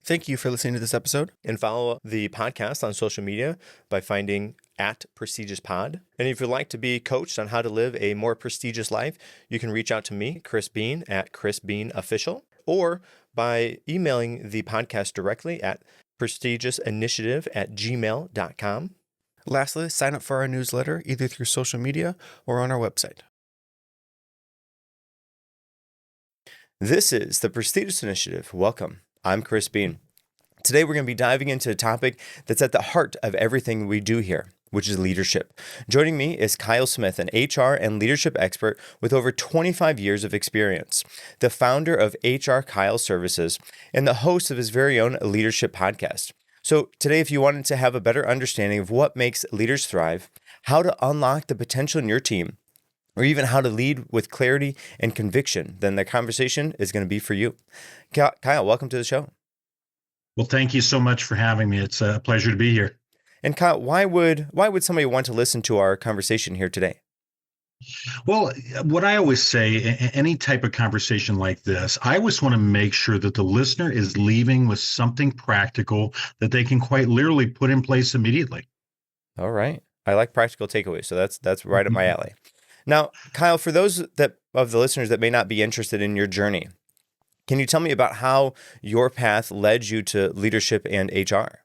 Thank you for listening to this episode. And follow the podcast on social media by finding @PrestigiouSPod. And if you'd like to be coached on how to live a more prestigious life, you can reach out to me, Chris Beane, at Chris Beane Official, or by emailing the podcast directly at prestigiousinitiative@gmail.com. Lastly, sign up for our newsletter either through social media or on our website. This is the Prestigious Initiative. Welcome. I'm Chris Beane. Today we're going to be diving into a topic that's at the heart of everything we do here, which is leadership. Joining me is Kyle Smith, an HR and leadership expert with over 25 years of experience, the founder of HR Kyle Services, and the host of his very own leadership podcast. So today, if you wanted to have a better understanding of what makes leaders thrive, how to unlock the potential in your team, or even how to lead with clarity and conviction, then the conversation is going to be for you. Kyle, welcome to the show. Well, thank you so much for having me. It's a pleasure to be here. And Kyle, why would somebody want to listen to our conversation here today? Well, what I always say, any type of conversation like this, I always want to make sure that the listener is leaving with something practical that they can quite literally put in place immediately. All right. I like practical takeaways, so that's right up my alley. Now, Kyle, for those of the listeners that may not be interested in your journey, can you tell me about how your path led you to leadership and HR?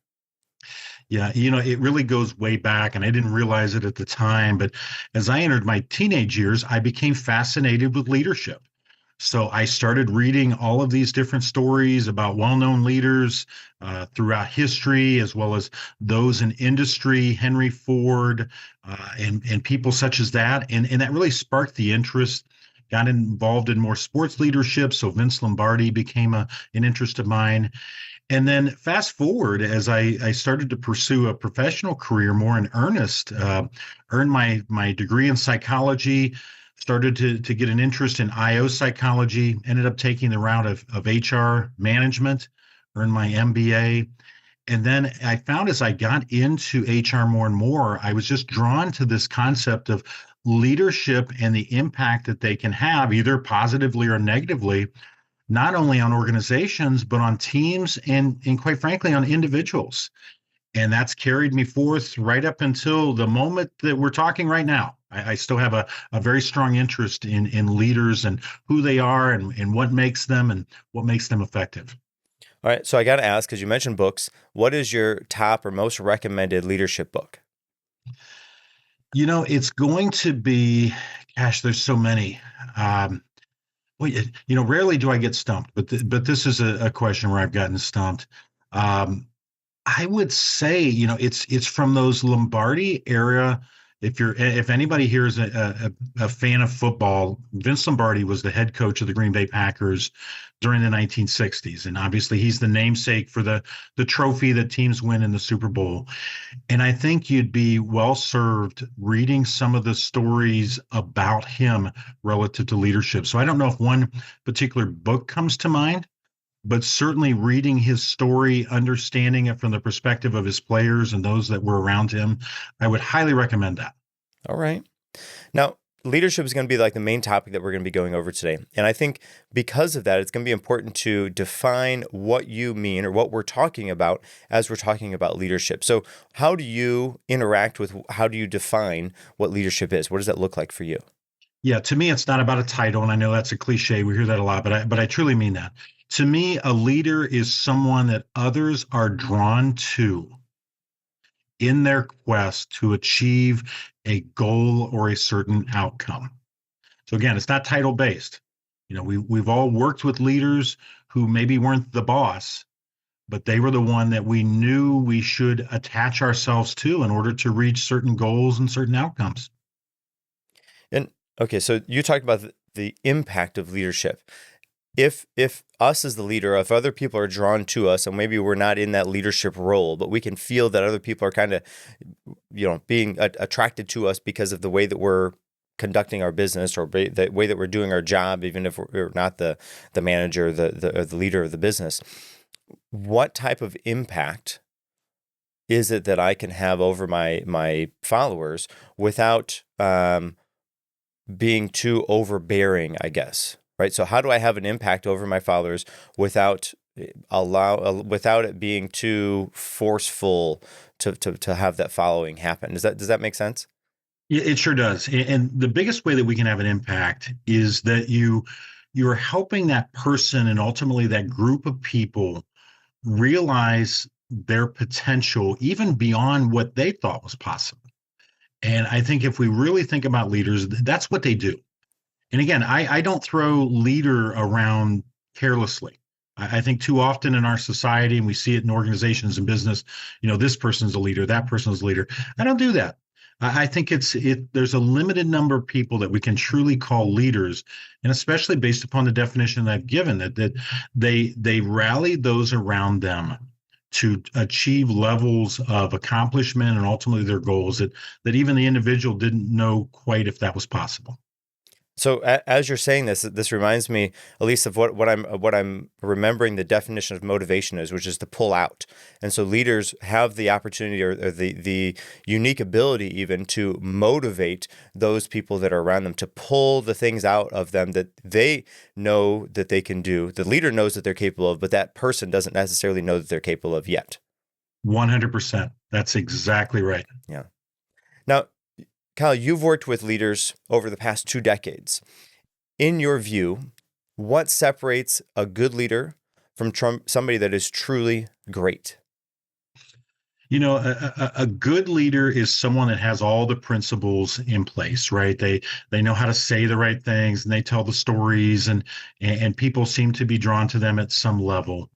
Yeah, it really goes way back, and I didn't realize it at the time. But as I entered my teenage years, I became fascinated with leadership. So I started reading all of these different stories about well-known leaders throughout history, as well as those in industry, Henry Ford, and people such as that. And that really sparked the interest. Got involved in more sports leadership. So Vince Lombardi became an interest of mine. And then fast forward, as I started to pursue a professional career more in earnest, earned my degree in psychology, started to get an interest in IO psychology, ended up taking the route of HR management, earned my MBA. And then I found as I got into HR more and more, I was just drawn to this concept of leadership and the impact that they can have, either positively or negatively, not only on organizations, but on teams and quite frankly, on individuals. And that's carried me forth right up until the moment that we're talking right now. I still have a very strong interest in leaders and who they are and what makes them effective. All right. So I got to ask, because you mentioned books, what is your top or most recommended leadership book? It's going to be, gosh, there's so many. Rarely do I get stumped, but this is a question where I've gotten stumped. I would say, it's from those Lombardi era. If anybody here is a fan of football, Vince Lombardi was the head coach of the Green Bay Packers during the 1960s, and obviously he's the namesake for the trophy that teams win in the Super Bowl. And I think you'd be well served reading some of the stories about him relative to leadership. So I don't know if one particular book comes to mind, but certainly reading his story, understanding it from the perspective of his players and those that were around him, I would highly recommend that. All right. Now, leadership is going to be like the main topic that we're going to be going over today. And I think because of that, it's going to be important to define what you mean or what we're talking about as we're talking about leadership. So how do you how do you define what leadership is? What does that look like for you? Yeah, to me, it's not about a title, and I know that's a cliche. We hear that a lot, but I truly mean that. To me, a leader is someone that others are drawn to in their quest to achieve a goal or a certain outcome. So again, it's not title based. We've all worked with leaders who maybe weren't the boss, but they were the one that we knew we should attach ourselves to in order to reach certain goals and certain outcomes. And okay, so you talked about the impact of leadership. If us as the leader, if other people are drawn to us, and maybe we're not in that leadership role, but we can feel that other people are kind of, being attracted to us because of the way that we're conducting our business or the way that we're doing our job, even if we're not the manager, the leader of the business. What type of impact is it that I can have over my followers without being too overbearing, I guess? Right. So how do I have an impact over my followers without allow without it being too forceful to have that following happen. Does that make sense? Yeah, it sure does. And the biggest way that we can have an impact is that you're helping that person and ultimately that group of people realize their potential even beyond what they thought was possible. And I think if we really think about leaders, that's what they do. And again, I don't throw leader around carelessly. I think too often in our society, and we see it in organizations and business, this person's a leader, that person's a leader. I don't do that. I think there's a limited number of people that we can truly call leaders, and especially based upon the definition that I've given, that they rally those around them to achieve levels of accomplishment and ultimately their goals that even the individual didn't know quite if that was possible. So as you're saying this reminds me at least of what I'm remembering the definition of motivation is, which is to pull out. And so leaders have the opportunity or the unique ability even to motivate those people that are around them, to pull the things out of them that they know that they can do. The leader knows that they're capable of, but that person doesn't necessarily know that they're capable of yet. 100%. That's exactly right. Yeah. Now, Kyle, you've worked with leaders over the past 2 decades. In your view, what separates a good leader from somebody that is truly great? A good leader is someone that has all the principles in place, right? They know how to say the right things and they tell the stories and people seem to be drawn to them at some level.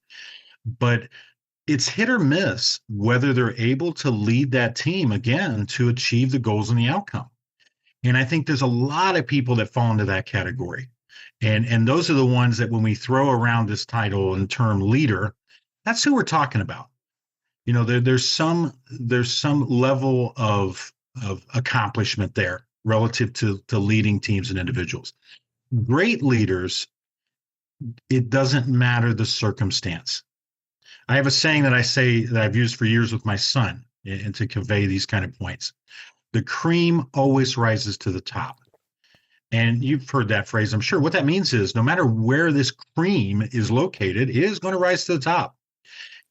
But it's hit or miss whether they're able to lead that team again to achieve the goals and the outcome. And I think there's a lot of people that fall into that category. And those are the ones that when we throw around this title and term leader, that's who we're talking about. There's some level of accomplishment there relative to leading teams and individuals. Great leaders, it doesn't matter the circumstance. I have a saying that I say that I've used for years with my son and to convey these kind of points. The cream always rises to the top. And you've heard that phrase, I'm sure. What that means is no matter where this cream is located, it is going to rise to the top.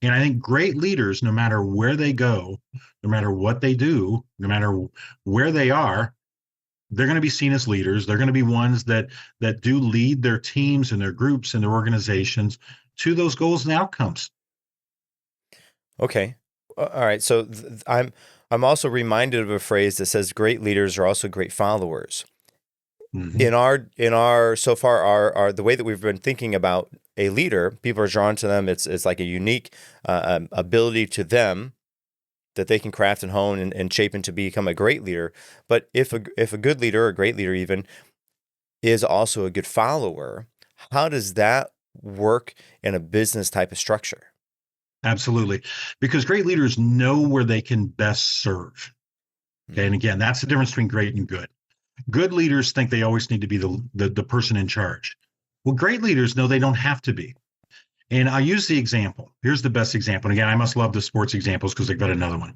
And I think great leaders, no matter where they go, no matter what they do, no matter where they are, they're going to be seen as leaders. They're going to be ones that do lead their teams and their groups and their organizations to those goals and outcomes. Okay. All right. So I'm also reminded of a phrase that says great leaders are also great followers. Mm-hmm. In our so far our the way that we've been thinking about a leader, people are drawn to them. It's like a unique ability to them that they can craft and hone and shape into become a great leader. But if a good leader or a great leader even is also a good follower, how does that work in a business type of structure? Absolutely. Because great leaders know where they can best serve. Okay. And again, that's the difference between great and good. Good leaders think they always need to be the person in charge. Well, great leaders know they don't have to be. And I'll use the example. Here's the best example. And again, I must love the sports examples because I've got another one.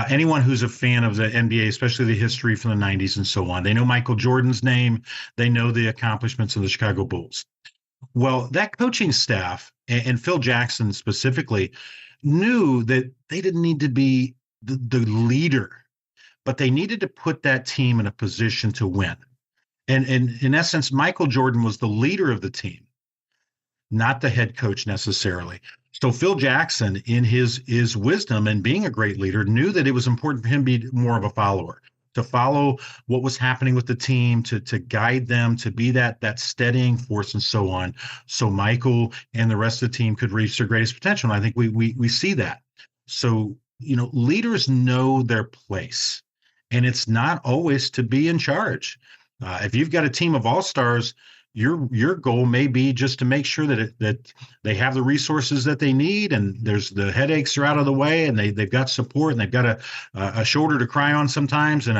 Anyone who's a fan of the NBA, especially the history from the 90s and so on, they know Michael Jordan's name. They know the accomplishments of the Chicago Bulls. Well, that coaching staff and Phil Jackson specifically knew that they didn't need to be the leader, but they needed to put that team in a position to win. And in essence, Michael Jordan was the leader of the team, not the head coach necessarily. So Phil Jackson, in his wisdom and being a great leader, knew that it was important for him to be more of a follower, to follow what was happening with the team, to guide them, to be that steadying force and so on. So Michael and the rest of the team could reach their greatest potential. And I think we see that. So, leaders know their place, and it's not always to be in charge. If you've got a team of all-stars, your goal may be just to make sure that they have the resources that they need, and the headaches are out of the way, and they've got support, and they've got a shoulder to cry on sometimes, and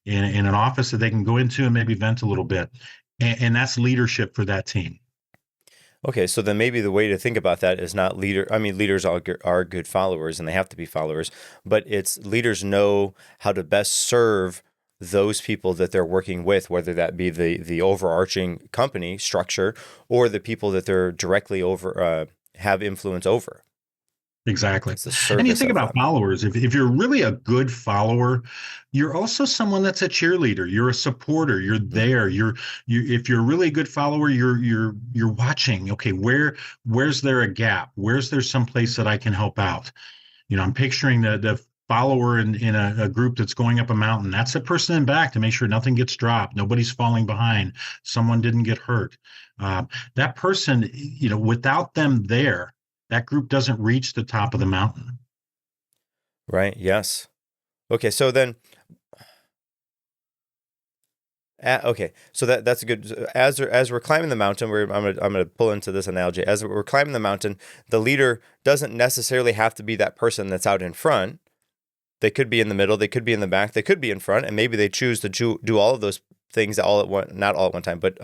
in an office that they can go into and maybe vent a little bit, and that's leadership for that team. Okay, so then maybe the way to think about that is not leader. I mean, leaders are good followers, and they have to be followers. But it's leaders know how to best serve those people that they're working with, whether that be the overarching company structure or the people that they're directly have influence over. Exactly. It's the And you service think of about them. followers, if you're really a good follower, you're also someone that's a cheerleader. You're a supporter. You're Mhm. there. If you're a really good follower, you're watching. Okay, where's there a gap? Where's there some place that I can help out? I'm picturing the follower in a group that's going up a mountain. That's the person in back to make sure nothing gets dropped, nobody's falling behind, someone didn't get hurt. That person, without them there, that group doesn't reach the top of the mountain. Right. Yes. Okay. So then, okay. So that's a good. As we're climbing the mountain, I'm gonna pull into this analogy. As we're climbing the mountain, the leader doesn't necessarily have to be that person that's out in front. They could be in the middle, they could be in the back, they could be in front, and maybe they choose to do all of those things all at one, not all at one time, but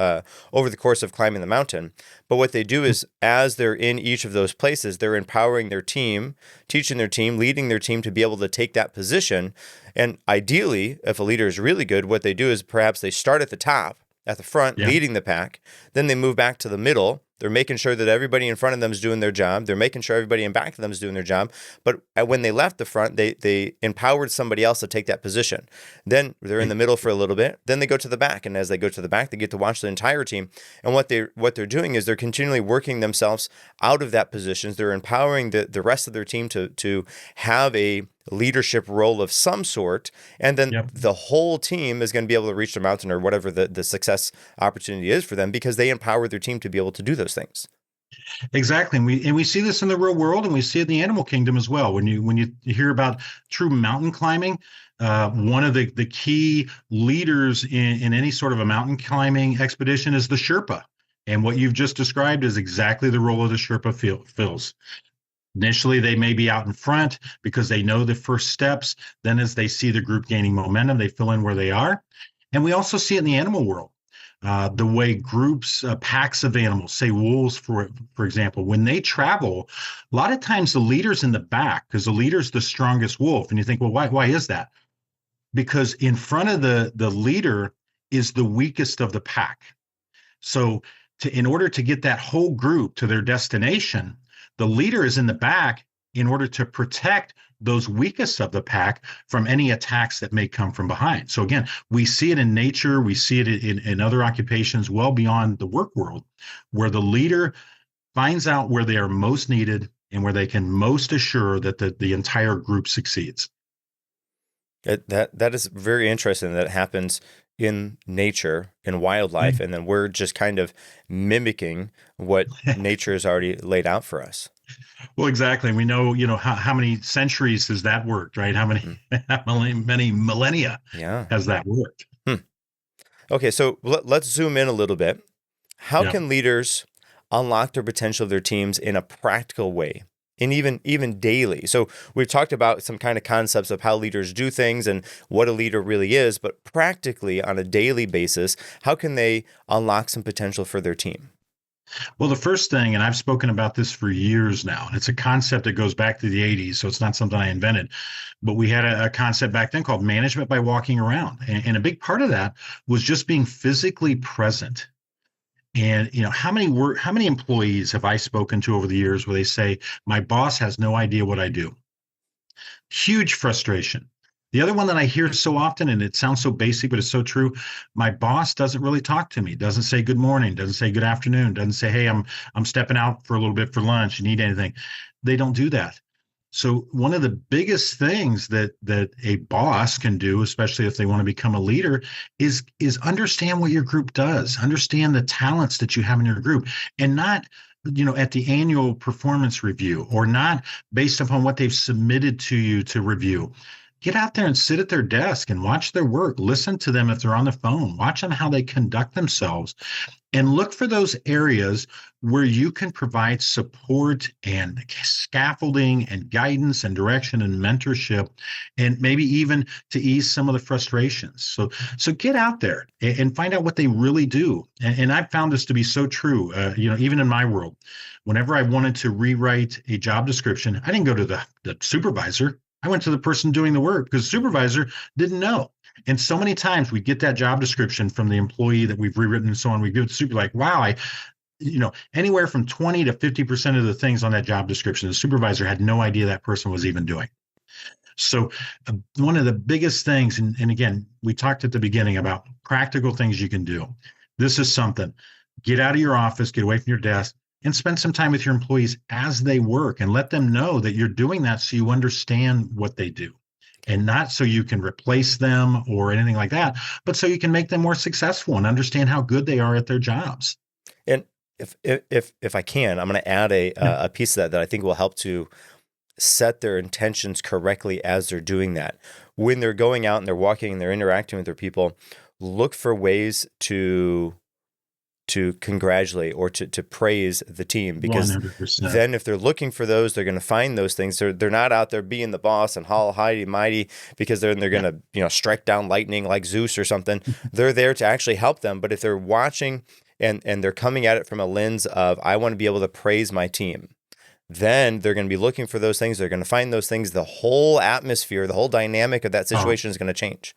over the course of climbing the mountain. But what they do is, as they're in each of those places, they're empowering their team, teaching their team, leading their team to be able to take that position. And ideally, if a leader is really good, what they do is perhaps they start at the top, at the front, Yeah. leading the pack, then they move back to the middle. They're making sure that everybody in front of them is doing their job. They're making sure everybody in back of them is doing their job. But when they left the front, they empowered somebody else to take that position. Then they're in the middle for a little bit. Then they go to the back, and as they go to the back, they get to watch the entire team. And what they're doing is they're continually working themselves out of that positions. They're empowering the rest of their team to have a leadership role of some sort, and then Yep. the whole team is going to be able to reach the mountain or whatever the success opportunity is for them, because they empower their team to be able to do those things. Exactly. And we see this in the real world, and we see it in the animal kingdom as well. When you hear about true mountain climbing, one of the key leaders in any sort of a mountain climbing expedition is the Sherpa. And what you've just described is exactly the role of the Sherpa fills. Initially, they may be out in front because they know the first steps. Then, as they see the group gaining momentum, they fill in where they are. And we also see it in the animal world. The way groups, packs of animals, say wolves, for example, when they travel, a lot of times the leader's in the back because the leader's the strongest wolf. And you think, well, why is that? Because in front of the leader is the weakest of the pack. So in order to get that whole group to their destination, the leader is in the back in order to protect those weakest of the pack from any attacks that may come from behind. So again, we see it in nature, we see it in other occupations well beyond the work world, where the leader finds out where they are most needed and where they can most assure that the entire group succeeds. That is very interesting that it happens in nature, in wildlife, and then we're just kind of mimicking what nature has already laid out for us. Well, exactly. We know, how many centuries has that worked, right? How many, Mm. how many millennia Yeah. has that worked? Okay, so let's zoom in a little bit. How Yeah. can leaders unlock the potential of their teams in a practical way? And even daily. So we've talked about some kind of concepts of how leaders do things and what a leader really is, but practically on a daily basis, how can they unlock some potential for their team? Well, the first thing, and I've spoken about this for years now, and it's a concept that goes back to the 80s, so it's not something I invented, but we had a concept back then called management by walking around. And a big part of that was just being physically present. And how many employees have I spoken to over the years where they say, my boss has no idea what I do? Huge frustration. The other one that I hear so often, and it sounds so basic, but it's so true. My boss doesn't really talk to me, doesn't say good morning, doesn't say good afternoon, doesn't say, hey, I'm stepping out for a little bit for lunch. You need anything? They don't do that. So one of the biggest things that a boss can do, especially if they want to become a leader, is understand what your group does, understand the talents that you have in your group, and not at the annual performance review, or not based upon what they've submitted to you to review. Get out there and sit at their desk and watch their work. Listen to them if they're on the phone. Watch them how they conduct themselves, and look for those areas where you can provide support and scaffolding and guidance and direction and mentorship, and maybe even to ease some of the frustrations. So get out there and find out what they really do. And I've found this to be so true. Even in my world, whenever I wanted to rewrite a job description, I didn't go to the supervisor. I went to the person doing the work, because the supervisor didn't know. And so many times we get that job description from the employee that we've rewritten and so on. We give it to super, like, wow, anywhere from 20 to 50% of the things on that job description, the supervisor had no idea that person was even doing. So one of the biggest things, and again, we talked at the beginning about practical things you can do. This is something. Get out of your office, get away from your desk, and spend some time with your employees as they work and let them know that you're doing that so you understand what they do. And not so you can replace them or anything like that, but so you can make them more successful and understand how good they are at their jobs. And if I can, I'm going to add a piece of that I think will help to set their intentions correctly as they're doing that. When they're going out and they're walking and they're interacting with their people, look for ways to congratulate or to praise the team, because 100%. then if they're looking for those, they're going to find those things. They're not out there being the boss and all mighty mighty, because they're going to strike down lightning like Zeus or something. They're there to actually help them. But if they're watching and they're coming at it from a lens of, I want to be able to praise my team, then they're going to be looking for those things. They're going to find those things. The whole atmosphere, the whole dynamic of that situation is going to change.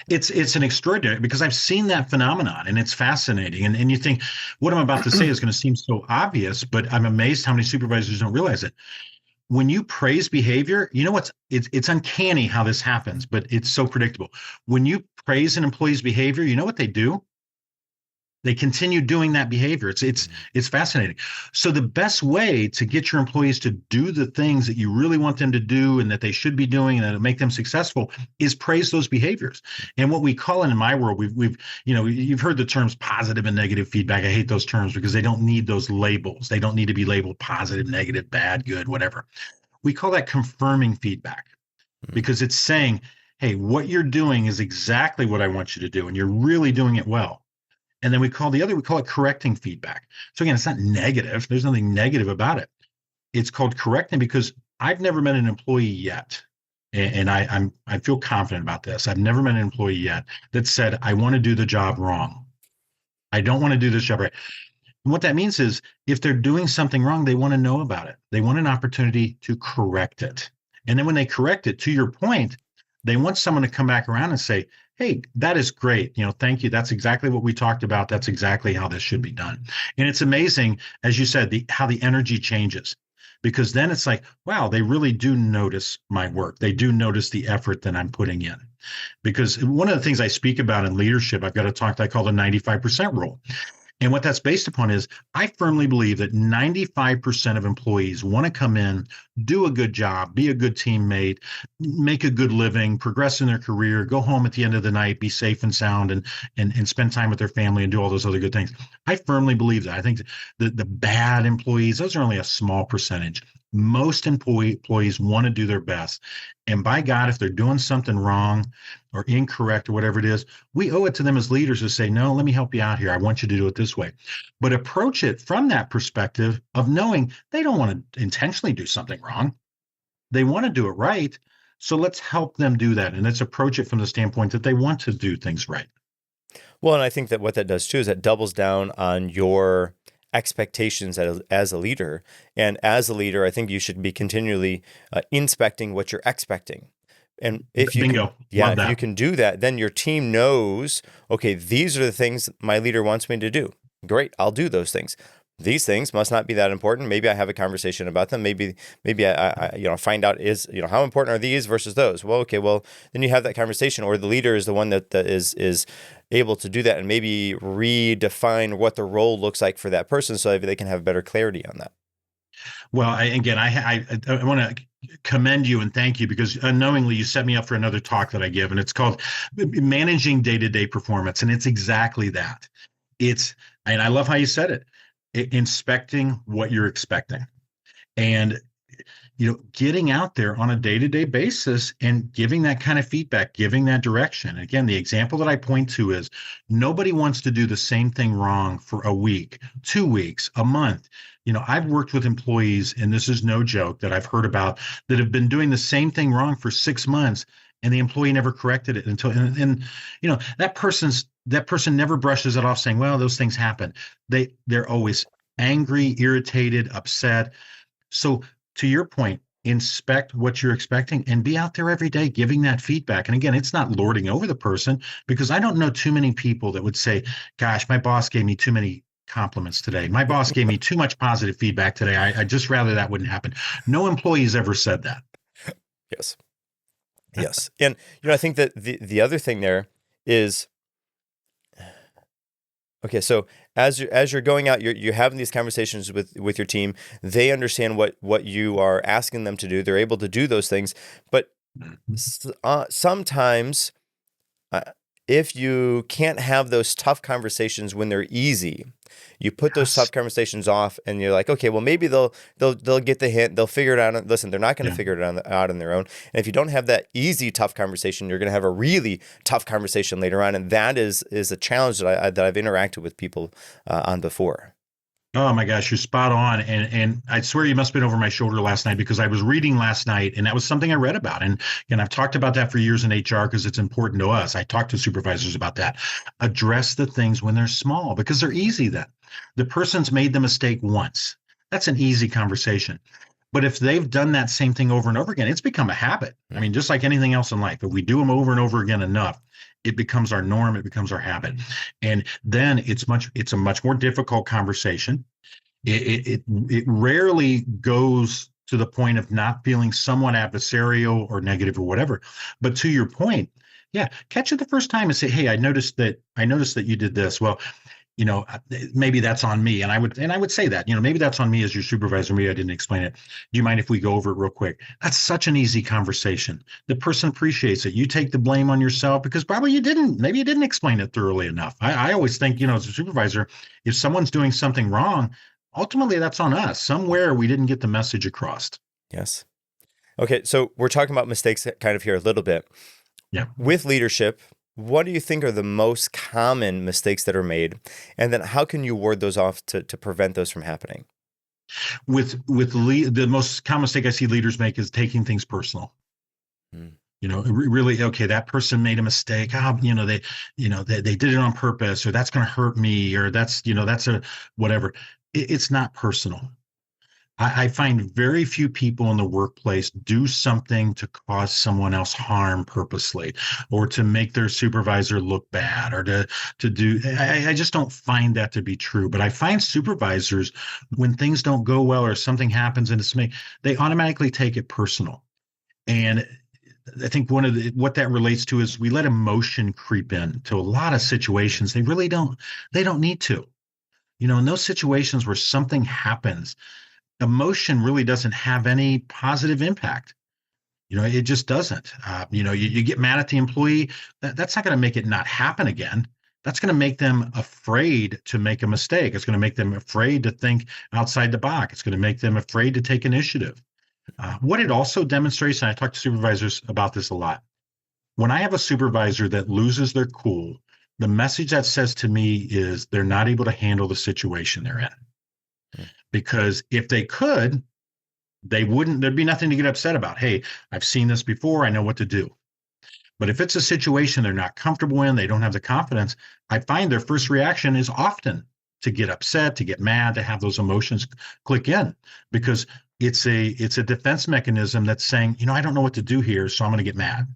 It's an extraordinary, because I've seen that phenomenon and it's fascinating. And you think what I'm about to say is going to seem so obvious, but I'm amazed how many supervisors don't realize it. When you praise behavior, it's uncanny how this happens, but it's so predictable. When you praise an employee's behavior, you know what they do? They continue doing that behavior. It's fascinating. So the best way to get your employees to do the things that you really want them to do and that they should be doing and that'll make them successful is praise those behaviors. And what we call it in my world, you've heard the terms positive and negative feedback. I hate those terms because they don't need those labels. They don't need to be labeled positive, negative, bad, good, whatever. We call that confirming feedback, because it's saying, hey, what you're doing is exactly what I want you to do, and you're really doing it well. And then we call it correcting feedback. So again, it's not negative. There's nothing negative about it. It's called correcting, because I've never met an employee yet, and I feel confident about this. I've never met an employee yet that said, I want to do the job wrong. I don't want to do this job right. And what that means is, if they're doing something wrong, they want to know about it. They want an opportunity to correct it. And then when they correct it, to your point, they want someone to come back around and say, hey, that is great. Thank you. That's exactly what we talked about. That's exactly how this should be done. And it's amazing, as you said, how the energy changes, because then it's like, wow, they really do notice my work. They do notice the effort that I'm putting in. Because one of the things I speak about in leadership, I've got a talk that I call the 95% rule. And what that's based upon is, I firmly believe that 95% of employees want to come in, do a good job, be a good teammate, make a good living, progress in their career, go home at the end of the night, be safe and sound, and spend time with their family and do all those other good things. I firmly believe that. I think the bad employees, those are only a small percentage. Most employees want to do their best. And by God, if they're doing something wrong or incorrect or whatever it is, we owe it to them as leaders to say, no, let me help you out here. I want you to do it this way. But approach it from that perspective of knowing they don't want to intentionally do something wrong. They want to do it right. So let's help them do that. And let's approach it from the standpoint that they want to do things right. Well, and I think that what that does too is that doubles down on your expectations as a leader. And as a leader, I think you should be continually inspecting what you're expecting. And if you if you can do that, then your team knows, okay, these are the things my leader wants me to do. Great, I'll do those things. These things must not be that important. Maybe I have a conversation about them. Maybe I find out how important are these versus those. Well, okay, then you have that conversation, or the leader is the one that is able to do that and maybe redefine what the role looks like for that person, so that they can have better clarity on that. Well, I want to commend you and thank you, because unknowingly you set me up for another talk that I give, and it's called Managing Day-to-Day Performance, and it's exactly that. And I love how you said it. Inspecting what you're expecting, and getting out there on a day-to-day basis and giving that kind of feedback, giving that direction. Again, the example that I point to is, nobody wants to do the same thing wrong for a week, 2 weeks, a month. I've worked with employees, and this is no joke, that I've heard about, that have been doing the same thing wrong for 6 months, and the employee never corrected it until, and that person never brushes it off saying, well, those things happen. They're always angry, irritated, upset. So to your point, inspect what you're expecting and be out there every day giving that feedback. And again, it's not lording over the person, because I don't know too many people that would say, gosh, my boss gave me too many compliments today. My boss gave me too much positive feedback today. I just rather that wouldn't happen. No employee's ever said that. Yes. Yes. And, I think that the other thing there is, okay, so as you're going out, you're having these conversations with your team. They understand what you are asking them to do. They're able to do those things. But sometimes, if you can't have those tough conversations when they're easy, you put those tough conversations off, and you're like, okay, well, maybe they'll get the hint, they'll figure it out. Listen, they're not going to figure it out on their own. And if you don't have that easy tough conversation, you're going to have a really tough conversation later on, and that is a challenge that I've interacted with people on before. Oh my gosh, you're spot on. And I swear you must have been over my shoulder last night, because I was reading last night, and that was something I read about. And I've talked about that for years in HR because it's important to us. I talk to supervisors about that. Address the things when they're small, because they're easy then. The person's made the mistake once. That's an easy conversation. But if they've done that same thing over and over again, it's become a habit. I mean, just like anything else in life, if we do them over and over again enough, it becomes our norm, it becomes our habit. And then it's a much more difficult conversation. It rarely goes to the point of not feeling somewhat adversarial or negative or whatever. But to your point, yeah, catch it the first time and say, hey, I noticed that you did this. Well, maybe that's on me. And I would say that, maybe that's on me as your supervisor. Maybe I didn't explain it. Do you mind if we go over it real quick? That's such an easy conversation. The person appreciates it. You take the blame on yourself because probably maybe you didn't explain it thoroughly enough. I always think, as a supervisor, if someone's doing something wrong, ultimately that's on us. Somewhere we didn't get the message across. Yes. Okay. So we're talking about mistakes kind of here a little bit. Yeah. With leadership, what do you think are the most common mistakes that are made? And then how can you ward those off to prevent those from happening? The most common mistake I see leaders make is taking things personal. Really, okay, that person made a mistake. They did it on purpose, or that's going to hurt me, or that's a whatever. It's not personal. I find very few people in the workplace do something to cause someone else harm purposely, or to make their supervisor look bad, or to do. I just don't find that to be true. But I find supervisors, when things don't go well or something happens and they automatically take it personal. And I think what that relates to is we let emotion creep in to a lot of situations. They really don't. They don't need to. In those situations where something happens, emotion really doesn't have any positive impact. It just doesn't. You get mad at the employee. That's not going to make it not happen again. That's going to make them afraid to make a mistake. It's going to make them afraid to think outside the box. It's going to make them afraid to take initiative. What it also demonstrates, and I talk to supervisors about this a lot, when I have a supervisor that loses their cool, the message that says to me is they're not able to handle the situation they're in. Because if they could, there'd be nothing to get upset about. Hey, I've seen this before. I know what to do. But if it's a situation they're not comfortable in, they don't have the confidence, I find their first reaction is often to get upset, to get mad, to have those emotions click in, because it's a defense mechanism that's saying, I don't know what to do here, so I'm going to get mad.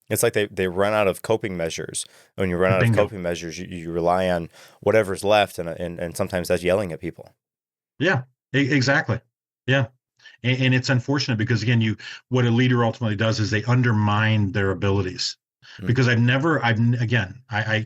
It's like they run out of coping measures. When you run out of coping measures, you rely on whatever's left, and sometimes that's yelling at people. Yeah, exactly. Yeah. And it's unfortunate because, again, what a leader ultimately does is they undermine their abilities. Because I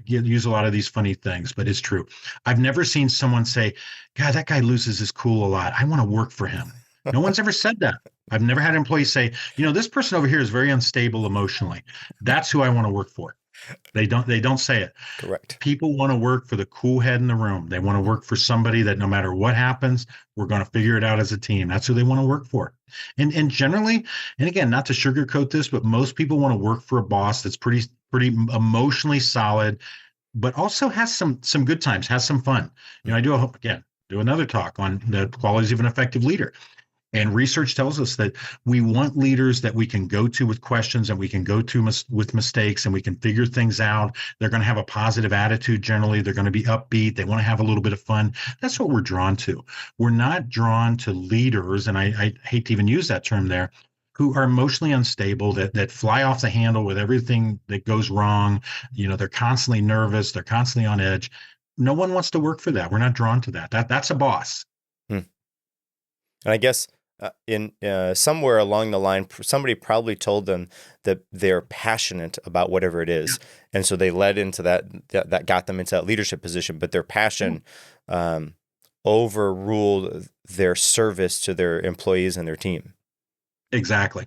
use a lot of these funny things, but it's true. I've never seen someone say, God, that guy loses his cool a lot. I want to work for him. No one's ever said that. I've never had an employee say, this person over here is very unstable emotionally. That's who I want to work for. They don't say it. Correct. People want to work for the cool head in the room. They want to work for somebody that no matter what happens, we're going to figure it out as a team. That's who they want to work for. And generally, and again, not to sugarcoat this, but most people want to work for a boss that's pretty emotionally solid, but also has some good times, has some fun. I do another talk on the qualities of an effective leader. And research tells us that we want leaders that we can go to with questions, and we can go to with mistakes, and we can figure things out. They're going to have a positive attitude generally. They're going to be upbeat. They want to have a little bit of fun. That's what we're drawn to. We're not drawn to leaders, and I hate to even use that term there, who are emotionally unstable, that fly off the handle with everything that goes wrong. They're constantly nervous. They're constantly on edge. no one wants to work for that. We're not drawn to that. That's a boss. Hmm. And I guess in somewhere along the line, somebody probably told them that they're passionate about whatever it is, and so they led into that got them into that leadership position. But their passion overruled their service to their employees and their team. Exactly.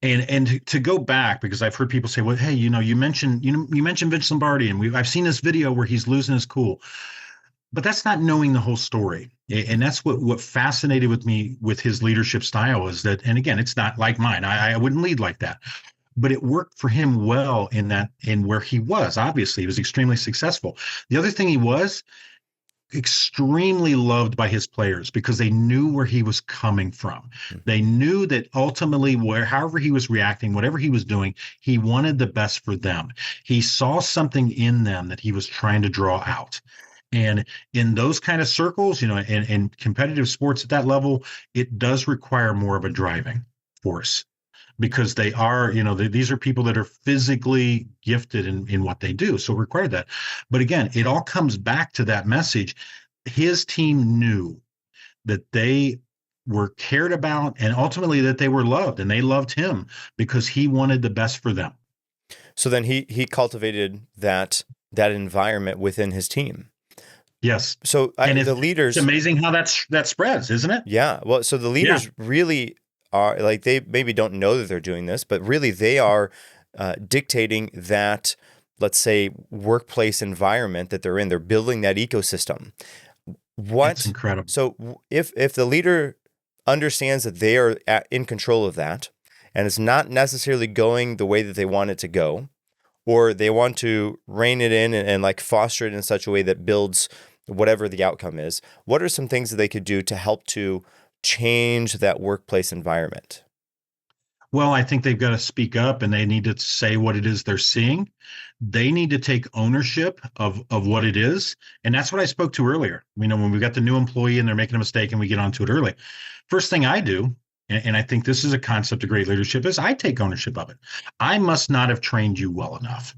And to go back, because I've heard people say, well, hey, you mentioned Vince Lombardi, and I've seen this video where he's losing his cool. But that's not knowing the whole story. And that's what fascinated with me with his leadership style is that, and again, it's not like mine. I wouldn't lead like that. But it worked for him well in where he was. Obviously, he was extremely successful. The other thing he was extremely loved by his players because they knew where he was coming from. They knew that ultimately, however he was reacting, whatever he was doing, he wanted the best for them. He saw something in them that he was trying to draw out. And in those kind of circles, and competitive sports at that level, it does require more of a driving force because they are, these are people that are physically gifted in what they do. So it required that. But again, it all comes back to that message. His team knew that they were cared about and ultimately that they were loved, and they loved him because he wanted the best for them. So then he cultivated that environment within his team. Yes. So the leaders, it's amazing how that spreads, isn't it? Yeah. Well, so the leaders really are like, they maybe don't know that they're doing this, but really they are dictating that, let's say, workplace environment that they're in. They're building that ecosystem. That's incredible. So if the leader understands that they are in control of that, and it's not necessarily going the way that they want it to go, or they want to rein it in and like foster it in such a way that builds whatever the outcome is, what are some things that they could do to help to change that workplace environment? Well, I think they've got to speak up and they need to say what it is they're seeing. They need to take ownership of what it is. And that's what I spoke to earlier. When we've got the new employee and they're making a mistake and we get onto it early, first thing I do, and I think this is a concept of great leadership, is I take ownership of it. I must not have trained you well enough.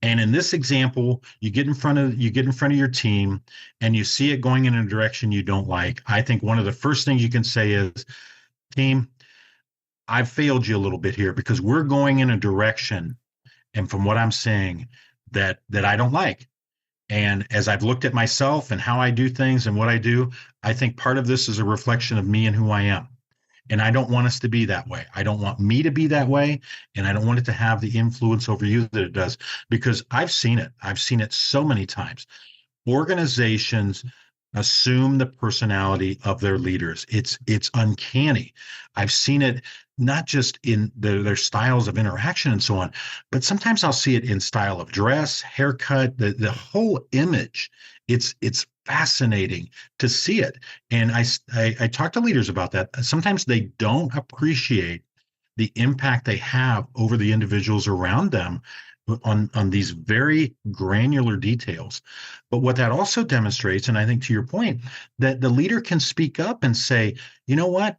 And in this example, you get in front of your team and you see it going in a direction you don't like. I think one of the first things you can say is, team, I've failed you a little bit here because we're going in a direction, and from what I'm saying, that I don't like. And as I've looked at myself and how I do things and what I do, I think part of this is a reflection of me and who I am. And I don't want us to be that way. I don't want me to be that way. And I don't want it to have the influence over you that it does, because I've seen it. I've seen it so many times. Organizations assume the personality of their leaders. It's uncanny. I've seen it not just in their styles of interaction and so on, but sometimes I'll see it in style of dress, haircut, the whole image. It's fascinating to see it. And I talk to leaders about that. Sometimes they don't appreciate the impact they have over the individuals around them on these very granular details. But what that also demonstrates, and I think to your point, that the leader can speak up and say, you know what,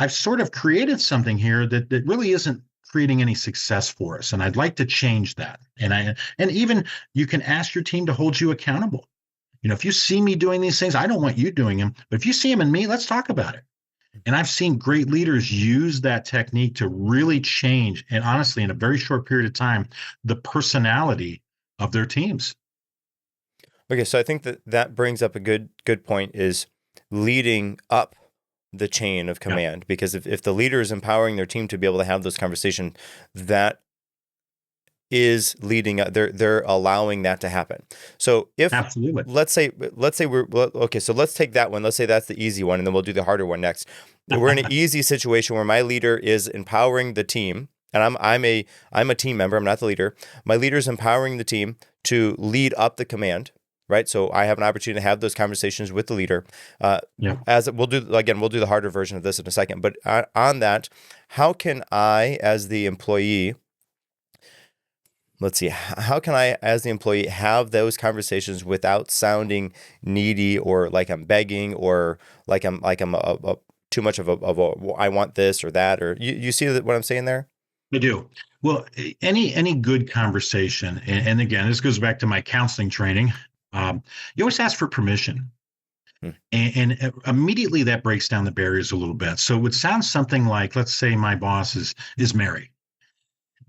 I've sort of created something here that really isn't creating any success for us, and I'd like to change that. And even you can ask your team to hold you accountable. If you see me doing these things, I don't want you doing them, but if you see them in me, let's talk about it. And I've seen great leaders use that technique to really change, and honestly, in a very short period of time, the personality of their teams. Okay, so I think that brings up a good point, is leading up the chain of command, because if the leader is empowering their team to be able to have those conversations, that is leading up, they're allowing that to happen. So if Absolutely. let's say okay, so let's take that one. Let's say that's the easy one, and then we'll do the harder one next. We're in an easy situation where my leader is empowering the team, and I'm a team member. I'm not the leader. My leader is empowering the team to lead up the command. Right. So I have an opportunity to have those conversations with the leader. As we'll do the harder version of this in a second. But on that, how can I, as the employee, how can I, as the employee, have those conversations without sounding needy or like I'm begging or like I'm too much of a I want this or that, or you see what I'm saying there? I do. Well, any good conversation, and again, this goes back to my counseling training. You always ask for permission. Hmm. And immediately that breaks down the barriers a little bit. So it would sound something like, let's say my boss is Mary.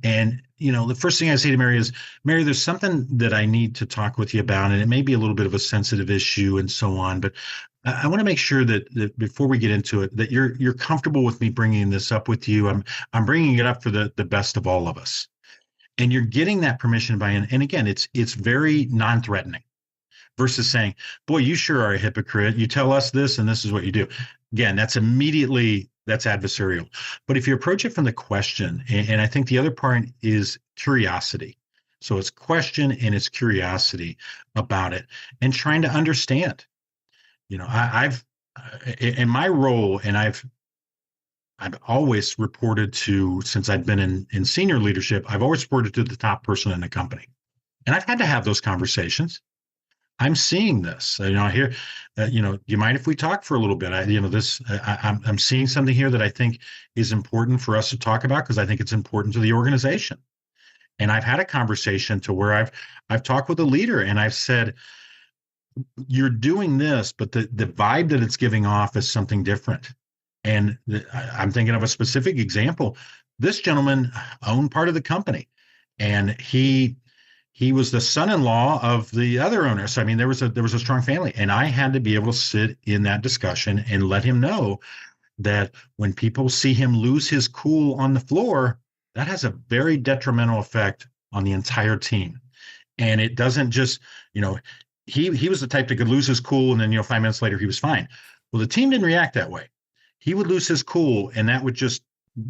And, the first thing I say to Mary is, Mary, there's something that I need to talk with you about, and it may be a little bit of a sensitive issue and so on, but I want to make sure that before we get into it, that you're comfortable with me bringing this up with you. I'm bringing it up for the best of all of us. And you're getting that permission and again, it's very non-threatening versus saying, boy, you sure are a hypocrite. You tell us this and this is what you do. Again, that's adversarial. But if you approach it from the question, and I think the other part is curiosity. So it's question and it's curiosity about it and trying to understand. I've in my role, and I've always reported to, since I've been in senior leadership, I've always reported to the top person in the company. And I've had to have those conversations. I'm seeing this. I hear, do you mind if we talk for a little bit? I'm seeing something here that I think is important for us to talk about because I think it's important to the organization. And I've had a conversation to where I've talked with a leader and I've said, you're doing this, but the vibe that it's giving off is something different. And I'm thinking of a specific example. This gentleman owned part of the company, and he was the son-in-law of the other owner. So I mean, there was a strong family, and I had to be able to sit in that discussion and let him know that when people see him lose his cool on the floor, that has a very detrimental effect on the entire team. And it doesn't just, he was the type that could lose his cool and then 5 minutes later he was fine. Well, the team didn't react that way. He would lose his cool, and that would just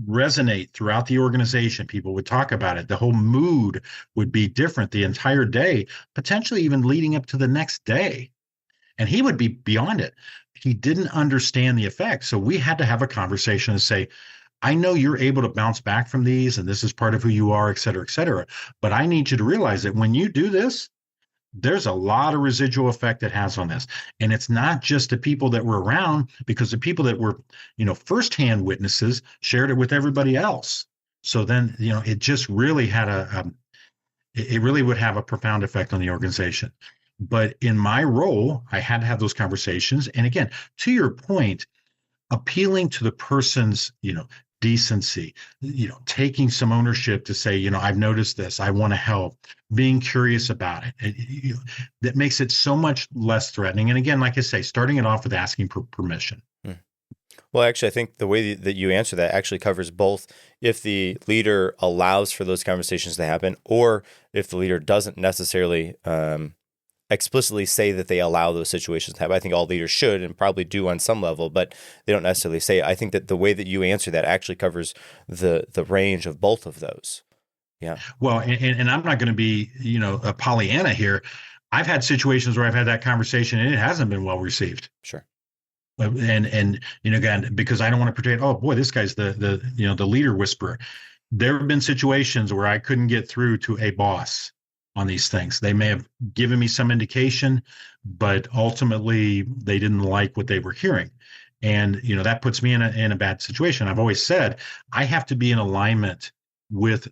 resonate throughout the organization. People would talk about it. The whole mood would be different the entire day, potentially even leading up to the next day. And he would be beyond it. He didn't understand the effect. So we had to have a conversation and say, I know you're able to bounce back from these, and this is part of who you are, et cetera, et cetera. But I need you to realize that when you do this, there's a lot of residual effect it has on this. And it's not just the people that were around, because the people that were, firsthand witnesses shared it with everybody else. So then, it just really had it really would have a profound effect on the organization. But in my role, I had to have those conversations. And again, to your point, appealing to the person's, decency, taking some ownership to say, I've noticed this, I want to help, being curious about it. That makes it so much less threatening. And again, like I say, starting it off with asking for permission. Well, actually, I think the way that you answer that actually covers both if the leader allows for those conversations to happen, or if the leader doesn't necessarily explicitly say that they allow those situations to happen. I think all leaders should and probably do on some level, but they don't necessarily say it. I think that the way that you answer that actually covers the range of both of those. Yeah. Well, and I'm not going to be, a Pollyanna here. I've had situations where I've had that conversation and it hasn't been well received. Sure. And again, because I don't want to portray, oh boy, this guy's the leader whisperer. There have been situations where I couldn't get through to a boss on these things. They may have given me some indication, but ultimately they didn't like what they were hearing. And, that puts me in a bad situation. I've always said I have to be in alignment with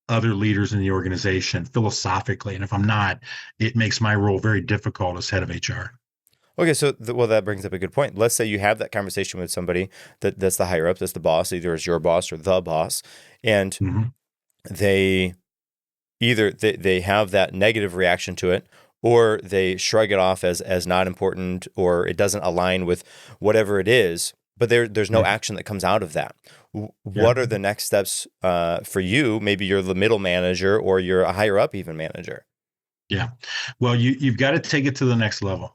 other leaders in the organization philosophically. And if I'm not, it makes my role very difficult as head of HR. Okay, so that brings up a good point. Let's say you have that conversation with somebody that's the higher up, that's the boss, either as your boss or the boss, and they either they have that negative reaction to it, or they shrug it off as not important, or it doesn't align with whatever it is, but there's no action that comes out of that. What are the next steps for you? Maybe you're the middle manager, or you're a higher up even manager. Yeah. Well, you've got to take it to the next level.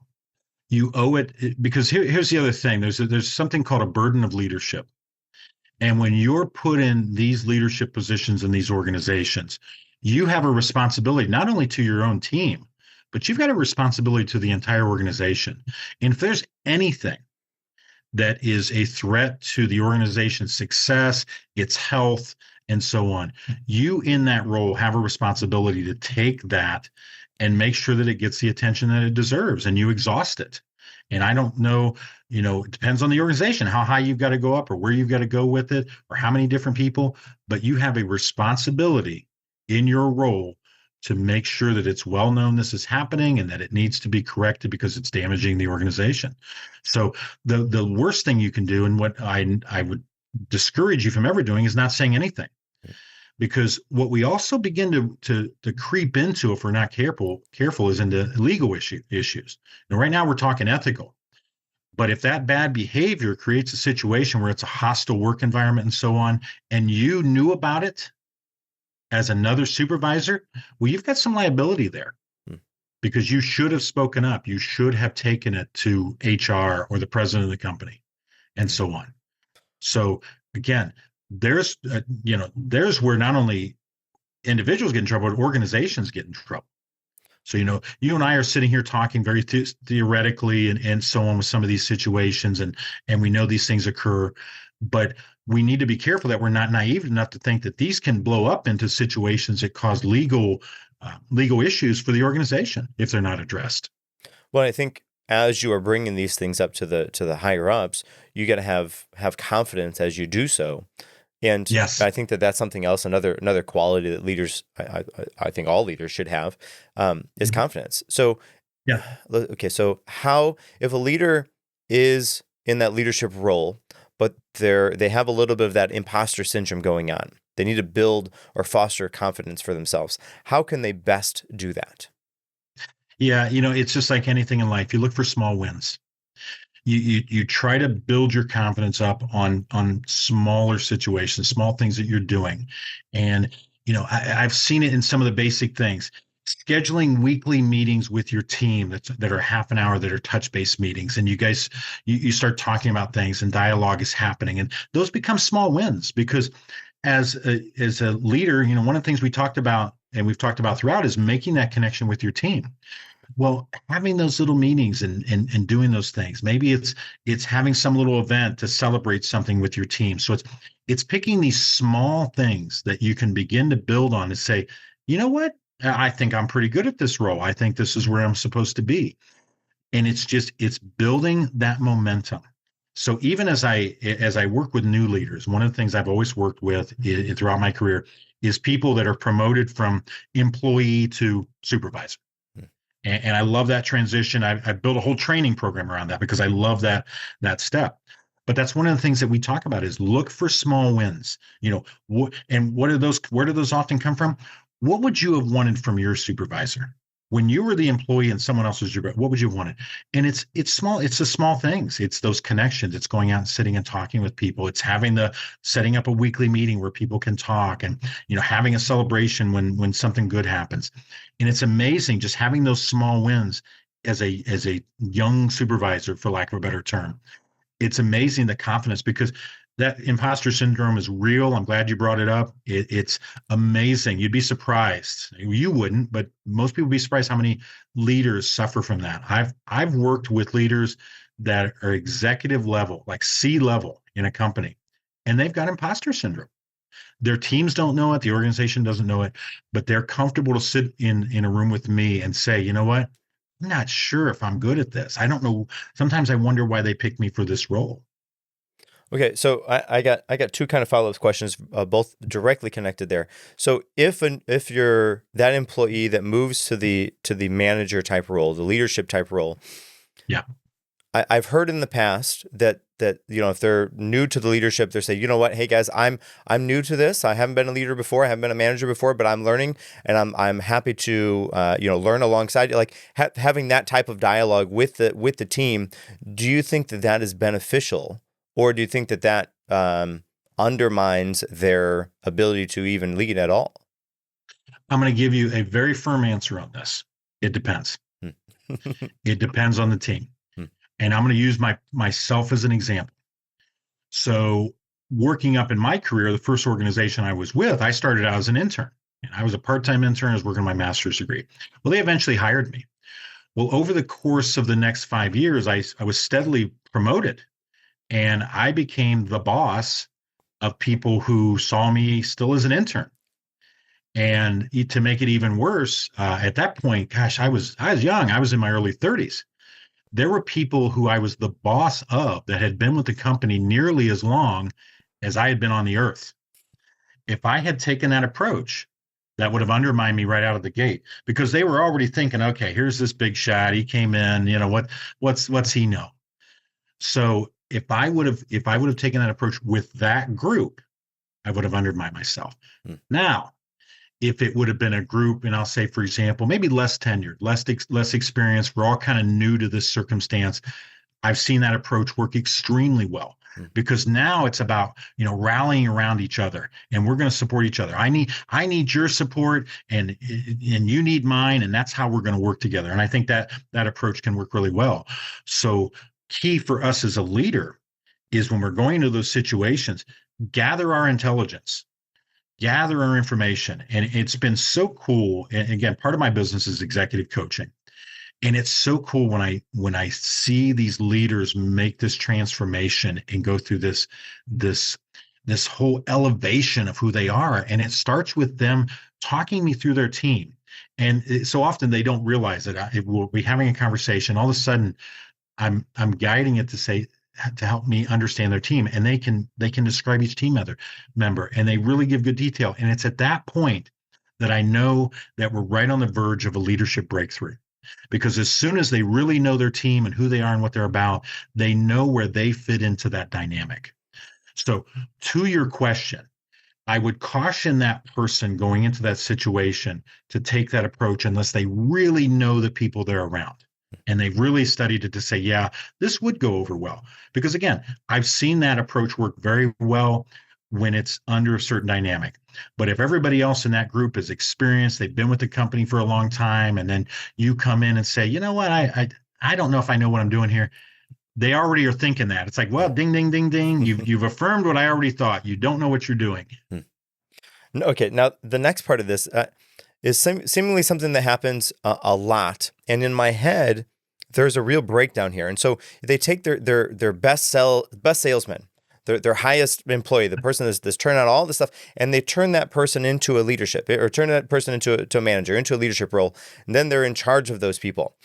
You owe it, because here's the other thing. There's something called a burden of leadership. And when you're put in these leadership positions in these organizations, you have a responsibility not only to your own team, but you've got a responsibility to the entire organization. And if there's anything that is a threat to the organization's success, its health, and so on, you in that role have a responsibility to take that and make sure that it gets the attention that it deserves, and you exhaust it. And I don't know, it depends on the organization, how high you've got to go up or where you've got to go with it or how many different people, but you have a responsibility in your role to make sure that it's well known this is happening and that it needs to be corrected because it's damaging the organization. So the worst thing you can do, and what I would discourage you from ever doing, is not saying anything. Because what we also begin to creep into, if we're not careful, is into legal issues. Now, right now we're talking ethical, but if that bad behavior creates a situation where it's a hostile work environment and so on, and you knew about it as another supervisor, well, you've got some liability there because you should have spoken up. You should have taken it to HR or the president of the company and so on. So again, there's where not only individuals get in trouble, but organizations get in trouble. So, you and I are sitting here talking very theoretically and so on with some of these situations, and we know these things occur, but we need to be careful that we're not naive enough to think that these can blow up into situations that cause legal issues for the organization if they're not addressed. Well, I think as you are bringing these things up to the higher ups, you got to have confidence as you do so. And yes, I think that's something else, another quality that leaders, I think all leaders should have, is confidence. So, yeah. Okay. So how, if a leader is in that leadership role, but they have a little bit of that imposter syndrome going on, they need to build or foster confidence for themselves. How can they best do that? Yeah. It's just like anything in life. You look for small wins. You try to build your confidence up on smaller situations, small things that you're doing. And, I've seen it in some of the basic things. Scheduling weekly meetings with your team that are half an hour, that are touch-based meetings, and you guys you start talking about things and dialogue is happening, and those become small wins because as a leader, one of the things we talked about and we've talked about throughout is making that connection with your team. Well, having those little meetings and doing those things, maybe it's having some little event to celebrate something with your team. So it's picking these small things that you can begin to build on and say, you know what? I think I'm pretty good at this role. I think this is where I'm supposed to be. And it's building that momentum. So even as I work with new leaders, one of the things I've always worked with throughout my career is people that are promoted from employee to supervisor. And I love that transition. I built a whole training program around that because I love that step. But that's one of the things that we talk about is look for small wins. And what are those? Where do those often come from? What would you have wanted from your supervisor when you were the employee and someone else was your? What would you have wanted? And it's small. It's the small things. It's those connections. It's going out and sitting and talking with people. It's setting up a weekly meeting where people can talk, and having a celebration when something good happens. And it's amazing just having those small wins as a young supervisor, for lack of a better term. It's amazing the confidence because that imposter syndrome is real. I'm glad you brought it up. It's amazing. You'd be surprised. You wouldn't, but most people would be surprised how many leaders suffer from that. I've worked with leaders that are executive level, like C level in a company, and they've got imposter syndrome. Their teams don't know it. The organization doesn't know it, but they're comfortable to sit in a room with me and say, you know what? I'm not sure if I'm good at this. I don't know. Sometimes I wonder why they picked me for this role. Okay, so I got two kind of follow-up questions, both directly connected there. So if you're that employee that moves to the manager type role, the leadership type role, yeah, I've heard in the past that if they're new to the leadership, they say, you know what, hey guys, I'm new to this. I haven't been a leader before. I haven't been a manager before, but I'm learning, and I'm happy to learn alongside you. Like having that type of dialogue with the team. Do you think that is beneficial, or do you think that undermines their ability to even lead at all? I'm going to give you a very firm answer on this. It depends. It depends on the team. And I'm going to use myself as an example. So working up in my career, the first organization I was with, I started out as an intern. And I was a part-time intern. I was working on my master's degree. Well, they eventually hired me. Well, over the course of the next 5 years, I was steadily promoted. And I became the boss of people who saw me still as an intern. And to make it even worse, at that point, gosh, I was young. I was in my early 30s. There were people who I was the boss of that had been with the company nearly as long as I had been on the earth. If I had taken that approach, That would have undermined me right out of the gate because they were already thinking, okay, here's this big shot. He came in, what's he know? So if I would have taken that approach with that group, I would have undermined myself. Mm. Now, if it would have been a group, and I'll say, for example, maybe less tenured, less experienced, we're all kind of new to this circumstance. I've seen that approach work extremely well Mm. because now it's about rallying around each other, and we're going to support each other. I need your support, and you need mine, and that's how we're going to work together. And I think that approach can work really well. So key for us as a leader is when we're going into those situations, gather our intelligence, gather our information. And it's been so cool. And again, part of my business is executive coaching. And it's so cool when I see these leaders make this transformation and go through this this whole elevation of who they are. And it starts with them talking me through their team. And so often they don't realize that we'll be having a conversation. All of a sudden, I'm guiding it to help me understand their team, and they can describe each member, and they really give good detail. And it's at that point that I know that we're right on the verge of a leadership breakthrough, because as soon as they really know their team and who they are and what they're about, they know where they fit into that dynamic. So to your question, I would caution that person going into that situation to take that approach unless they really know the people they're around and they've really studied it to say, yeah, this would go over well. Because again, I've seen that approach work very well when it's under a certain dynamic. But if everybody else in that group is experienced, they've been with the company for a long time, and then you come in and say, you know what, I don't know if I know what I'm doing here. They already are thinking that. It's like, well, ding, ding, ding, ding. You've affirmed what I already thought. You don't know what you're doing. Okay, now the next part of this is seemingly something that happens a lot. And in my head, there's a real breakdown here. And so they take their best salesman, their highest employee, the person that's turning out all this stuff, and they turn that person into a leadership, or turn that person into a manager, into a leadership role, and then they're in charge of those people.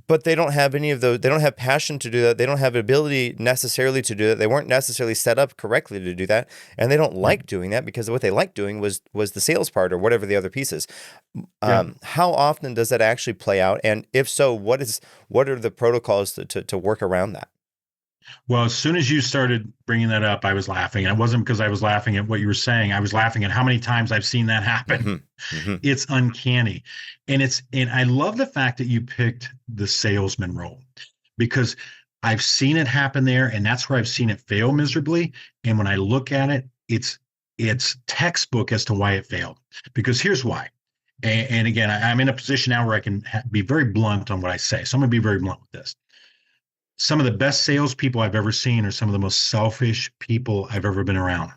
But they don't have any of those. They don't have passion to do that. They don't have ability necessarily to do that. They weren't necessarily set up correctly to do that, and they don't like doing that because what they like doing was the sales part or whatever the other piece is. How often does that actually play out? And if so, what are the protocols to work around that? Well, as soon as you started bringing that up, I was laughing. And it wasn't because I was laughing at what you were saying. I was laughing at how many times I've seen that happen. Mm-hmm. Mm-hmm. It's uncanny. And I love the fact that you picked the salesman role, because I've seen it happen there, and that's where I've seen it fail miserably. And when I look at it, it's textbook as to why it failed. Because here's why. And again, I'm in a position now where I can be very blunt on what I say. So I'm going to be very blunt with this. Some of the best salespeople I've ever seen are some of the most selfish people I've ever been around,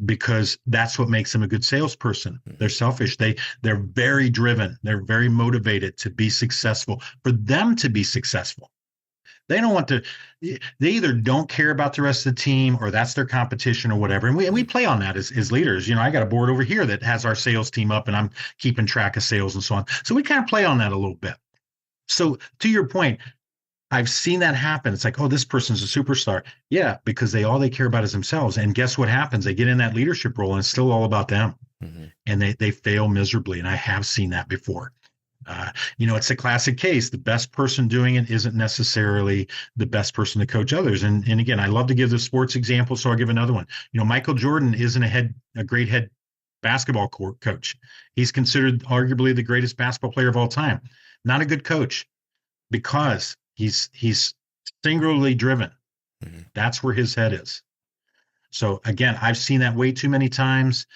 because that's what makes them a good salesperson. They're selfish. They're very driven. They're very motivated to be successful, for them to be successful. They don't want to, they either don't care about the rest of the team, or that's their competition or whatever. And we play on that as leaders. I got a board over here that has our sales team up, and I'm keeping track of sales and so on. So we kind of play on that a little bit. So to your point, I've seen that happen. It's like, oh, this person's a superstar. Yeah, because all they care about is themselves. And guess what happens? They get in that leadership role, and it's still all about them. Mm-hmm. And they fail miserably. And I have seen that before. It's a classic case. The best person doing it isn't necessarily the best person to coach others. And again, I love to give the sports example, so I'll give another one. Michael Jordan isn't a great head basketball coach. He's considered arguably the greatest basketball player of all time. Not a good coach, because he's singularly driven. Mm-hmm. That's where his head is. So again, I've seen that way too many times.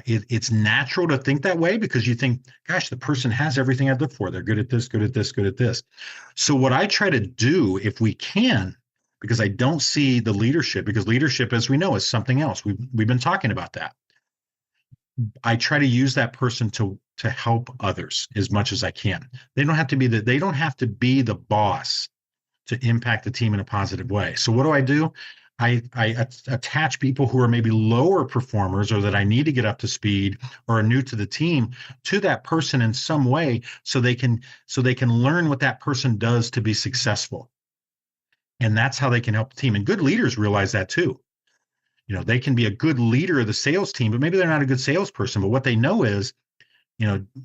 It's natural to think that way, because you think, gosh, the person has everything I'd look for. They're good at this, good at this, good at this. So what I try to do, if we can, because I don't see the leadership, because leadership, as we know, is something else. We've been talking about that. I try to use that person to help others as much as I can. They don't have to be the boss to impact the team in a positive way. So what do? I attach people who are maybe lower performers, or that I need to get up to speed, or are new to the team, to that person in some way, so they can learn what that person does to be successful. And that's how they can help the team. And good leaders realize that too. They can be a good leader of the sales team, but maybe they're not a good salesperson. But what they know is,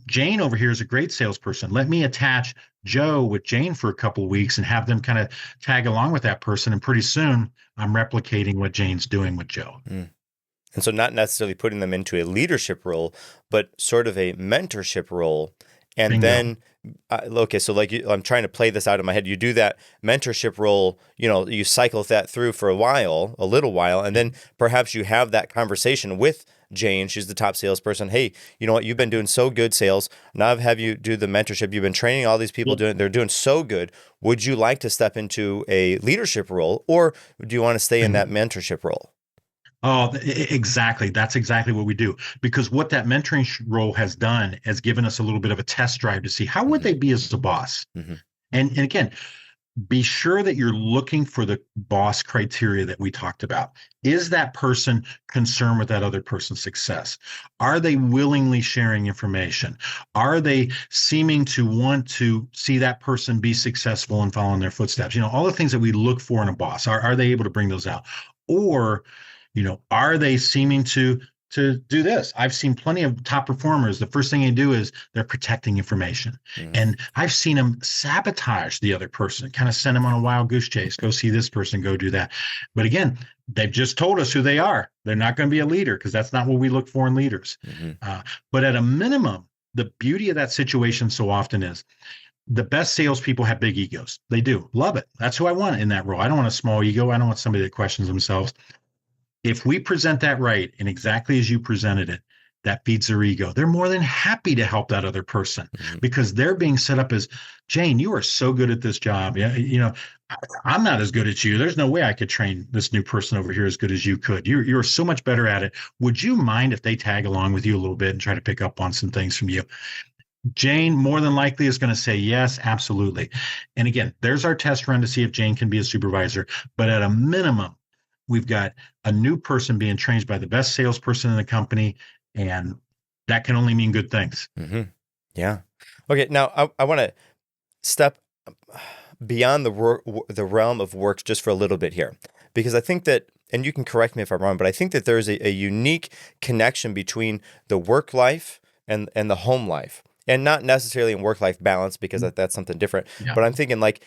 Jane over here is a great salesperson. Let me attach Joe with Jane for a couple of weeks and have them kind of tag along with that person. And pretty soon I'm replicating what Jane's doing with Joe. Mm. And so not necessarily putting them into a leadership role, but sort of a mentorship role. And Bingo. then, okay, so like I'm trying to play this out in my head. You do that mentorship role, you cycle that through for a little while, and then perhaps you have that conversation with Jane. She's the top salesperson. Hey, you know what? You've been doing so good sales. Now I've have you do the mentorship. You've been training all these people they're doing so good. Would you like to step into a leadership role, or do you want to stay in that mentorship role? Oh, exactly. That's exactly what we do. Because what that mentoring role has done has given us a little bit of a test drive to see how would they be as a boss. Mm-hmm. And again, be sure that you're looking for the boss criteria that we talked about. Is that person concerned with that other person's success? Are they willingly sharing information? Are they seeming to want to see that person be successful and follow in their footsteps? All the things that we look for in a boss. Are they able to bring those out? Or are they seeming to do this? I've seen plenty of top performers. The first thing they do is they're protecting information. Mm-hmm. And I've seen them sabotage the other person, kind of send them on a wild goose chase. Go see this person, go do that. But again, they've just told us who they are. They're not going to be a leader because that's not what we look for in leaders. Mm-hmm. But at a minimum, the beauty of that situation so often is the best salespeople have big egos. They do. Love it. That's who I want in that role. I don't want a small ego. I don't want somebody that questions themselves. If we present that right and exactly as you presented it, that feeds their ego. They're more than happy to help that other person because they're being set up as, Jane, you are so good at this job. Yeah, I'm not as good as you. There's no way I could train this new person over here as good as you could. You're so much better at it. Would you mind if they tag along with you a little bit and try to pick up on some things from you? Jane more than likely is going to say yes, absolutely. And again, there's our test run to see if Jane can be a supervisor. But at a minimum, we've got a new person being trained by the best salesperson in the company, and that can only mean good things. Mm-hmm. Yeah. Okay. Now I want to step beyond the realm of work just for a little bit here, because I think that, and you can correct me if I'm wrong, but I think that there's a unique connection between the work life and the home life, and not necessarily in work-life balance, because that's something different. Yeah. But I'm thinking like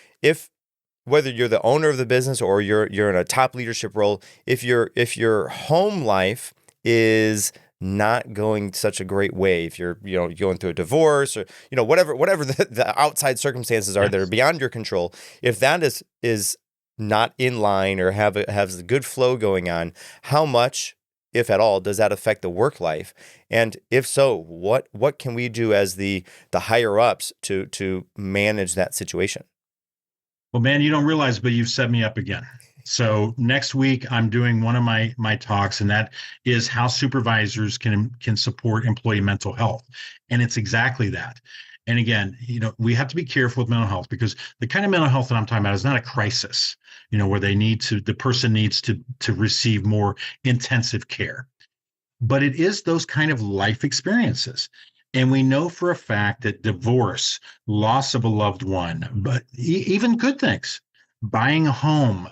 whether you're the owner of the business or you're in a top leadership role, if your home life is not going such a great way, if you're going through a divorce or whatever the outside circumstances are that are beyond your control, if that is not in line or has a good flow going on, how much, if at all, does that affect the work life? And if so, what can we do as the higher ups to manage that situation? Well, man, you don't realize, but you've set me up again. So next week, I'm doing one of my talks, and that is how supervisors can support employee mental health. And it's exactly that. And again, we have to be careful with mental health, because the kind of mental health that I'm talking about is not a crisis, where the person needs to receive more intensive care. But it is those kind of life experiences. And we know for a fact that divorce, loss of a loved one, but even good things, buying a home,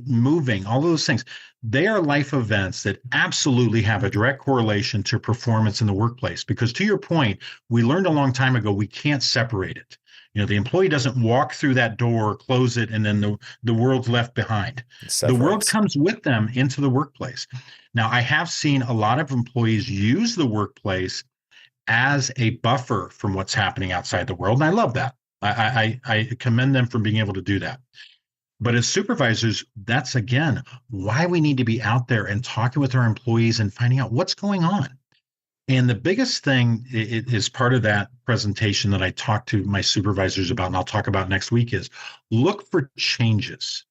moving, all those things, they are life events that absolutely have a direct correlation to performance in the workplace. Because to your point, we learned a long time ago, we can't separate it. The employee doesn't walk through that door, close it, and then the world's left behind. The world comes with them into the workplace. Now, I have seen a lot of employees use the workplace as a buffer from what's happening outside the world. And I love that. I commend them for being able to do that. But as supervisors, that's, again, why we need to be out there and talking with our employees and finding out what's going on. And the biggest thing is part of that presentation that I talked to my supervisors about, and I'll talk about next week, is look for changes.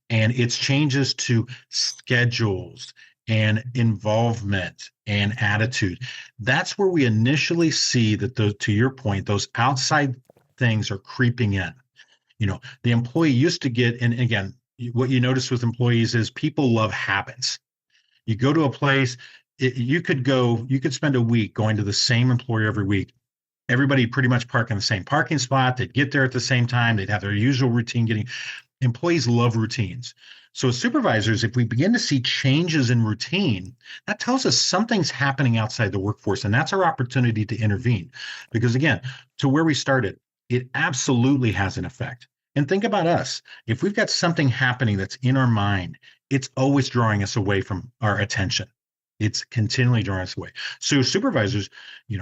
And it's changes to schedules and involvement and attitude. That's where we initially see that, to your point, those outside things are creeping in. The employee used to get, and again, what you notice with employees is people love habits. You go to a place, you could spend a week going to the same employer every week. Everybody pretty much park in the same parking spot. They'd get there at the same time. They'd have their usual routine. Employees love routines. So as supervisors, if we begin to see changes in routine, that tells us something's happening outside the workforce, and that's our opportunity to intervene. Because again, to where we started, it absolutely has an effect. And think about us. If we've got something happening that's in our mind, it's always drawing us away from our attention. It's continually drawing us away. So supervisors,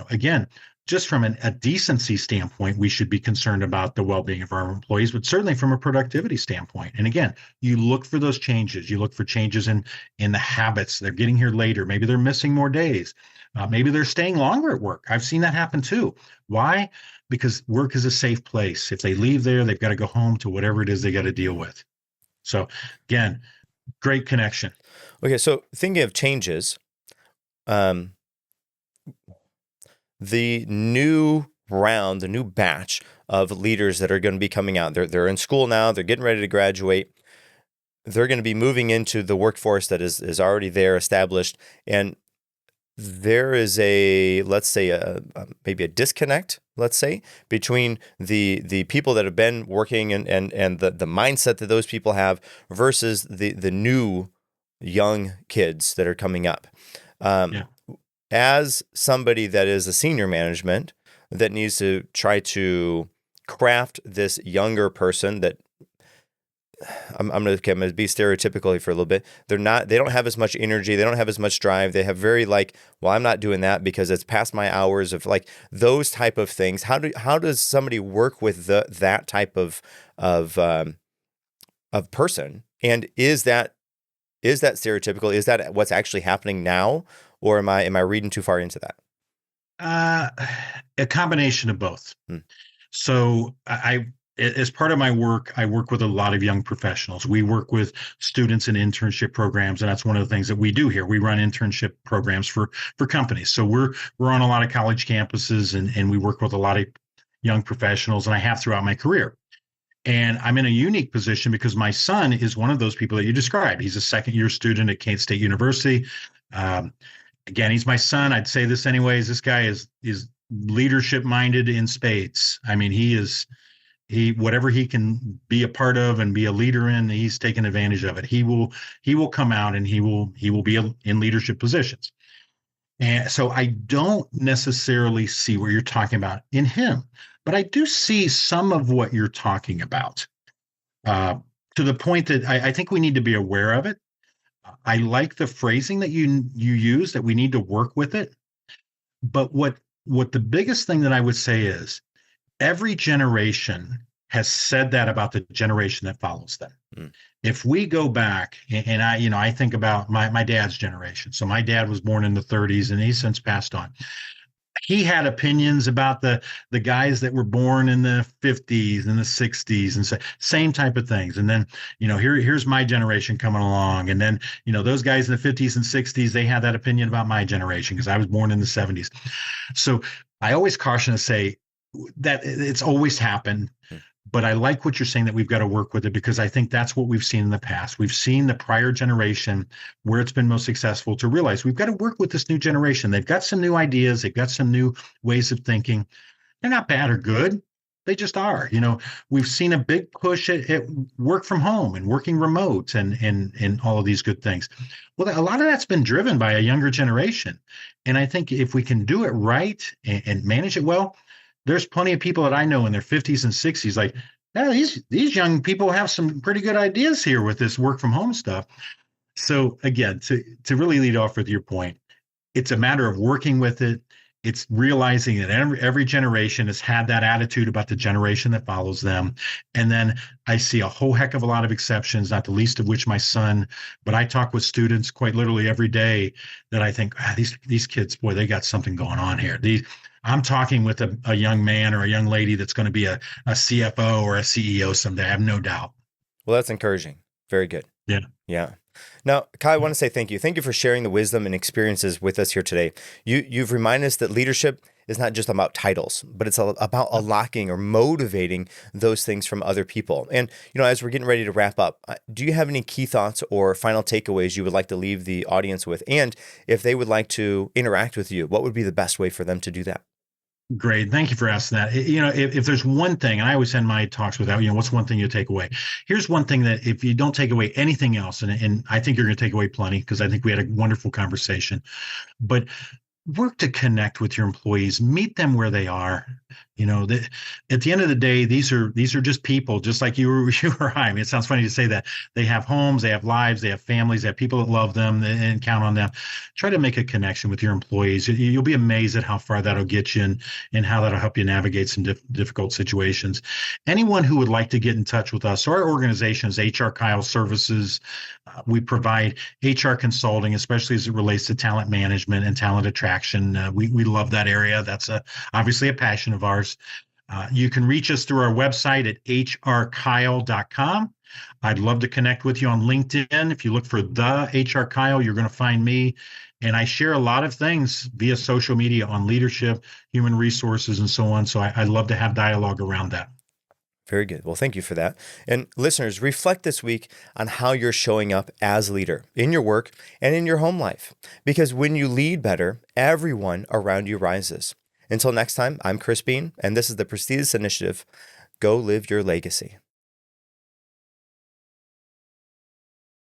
again, just from a decency standpoint, we should be concerned about the well-being of our employees, but certainly from a productivity standpoint. And again, you look for those changes. You look for changes in the habits. They're getting here later. Maybe they're missing more days. Maybe they're staying longer at work. I've seen that happen too. Why? Because work is a safe place. If they leave there, they've got to go home to whatever it is they got to deal with. So again, great connection. Okay, so thinking of changes, the new round, the new batch of leaders that are going to be coming out, they're in school now, they're getting ready to graduate. They're going to be moving into the workforce that is already there, established, and there is let's say maybe a disconnect, let's say, between the people that have been working and the mindset that those people have versus the new young kids that are coming up. Yeah. As somebody that is a senior management that needs to try to craft this younger person that I'm going to be stereotypically for a little bit. They don't have as much energy. They don't have as much drive. They have very well, I'm not doing that because it's past my hours of those type of things. How does somebody work with that type of person? And is that stereotypical? Is that what's actually happening now? Or am I reading too far into that? A combination of both. Hmm. So as part of my work, I work with a lot of young professionals. We work with students in internship programs, and that's one of the things that we do here. We run internship programs for companies. So we're on a lot of college campuses, and we work with a lot of young professionals, and I have throughout my career. And I'm in a unique position because my son is one of those people that you described. He's a second-year student at Kent State University. Again, he's my son. I'd say this anyways. This guy is leadership minded in spades. I mean, he whatever he can be a part of and be a leader in, he's taken advantage of it. He will come out and he will be in leadership positions. And so I don't necessarily see what you're talking about in him, but I do see some of what you're talking about, to the point that I think we need to be aware of it. I like the phrasing that you use, that we need to work with it. But what the biggest thing that I would say is every generation has said that about the generation that follows them. Mm. If we go back, and I think about my dad's generation. So my dad was born in the 30s, and he's since passed on. He had opinions about the guys that were born in the 50s and the 60s, and so same type of things. And then, here's my generation coming along. And then, those guys in the 50s and 60s, they had that opinion about my generation because I was born in the 70s. So I always caution to say that it's always happened. But I like what you're saying, that we've got to work with it, because I think that's what we've seen in the past. We've seen the prior generation where it's been most successful to realize we've got to work with this new generation. They've got some new ideas. They've got some new ways of thinking. They're not bad or good. They just are. We've seen a big push at work from home and working remote and all of these good things. Well, a lot of that's been driven by a younger generation. And I think if we can do it right and manage it well, there's plenty of people that I know in their 50s and 60s, like, these young people have some pretty good ideas here with this work from home stuff. So again, to really lead off with your point, it's a matter of working with it. It's realizing that every generation has had that attitude about the generation that follows them. And then I see a whole heck of a lot of exceptions, not the least of which my son. But I talk with students quite literally every day that I think, these kids, boy, they got something going on here. I'm talking with a young man or a young lady that's going to be a CFO or a CEO someday. I have no doubt. Well, that's encouraging. Very good. Yeah. Yeah. Now, Kai, I want to say thank you. Thank you for sharing the wisdom and experiences with us here today. You've reminded us that leadership is not just about titles, but it's about unlocking or motivating those things from other people. And, as we're getting ready to wrap up, do you have any key thoughts or final takeaways you would like to leave the audience with? And if they would like to interact with you, what would be the best way for them to do that? Great. Thank you for asking that. If there's one thing, and I always end my talks with that, what's one thing you take away? Here's one thing that if you don't take away anything else, and I think you're going to take away plenty because I think we had a wonderful conversation, but work to connect with your employees, meet them where they are. At the end of the day, these are just people, just like you or I. I mean, it sounds funny to say that. They have homes, they have lives, they have families, they have people that love them and count on them. Try to make a connection with your employees. You'll be amazed at how far that'll get you and how that'll help you navigate some difficult situations. Anyone who would like to get in touch with us, our organization is HR Kyle Services. We provide HR consulting, especially as it relates to talent management and talent attraction. We love that area. That's obviously a passion of ours. You can reach us through our website at hrkyle.com. I'd love to connect with you on LinkedIn. If you look for the HR Kyle, you're going to find me. And I share a lot of things via social media on leadership, human resources, and so on. So I'd love to have dialogue around that. Very good. Well, thank you for that. And listeners, reflect this week on how you're showing up as a leader in your work and in your home life. Because when you lead better, everyone around you rises. Until next time, I'm Chris Beane, and this is the Prestigious Initiative. Go live your legacy.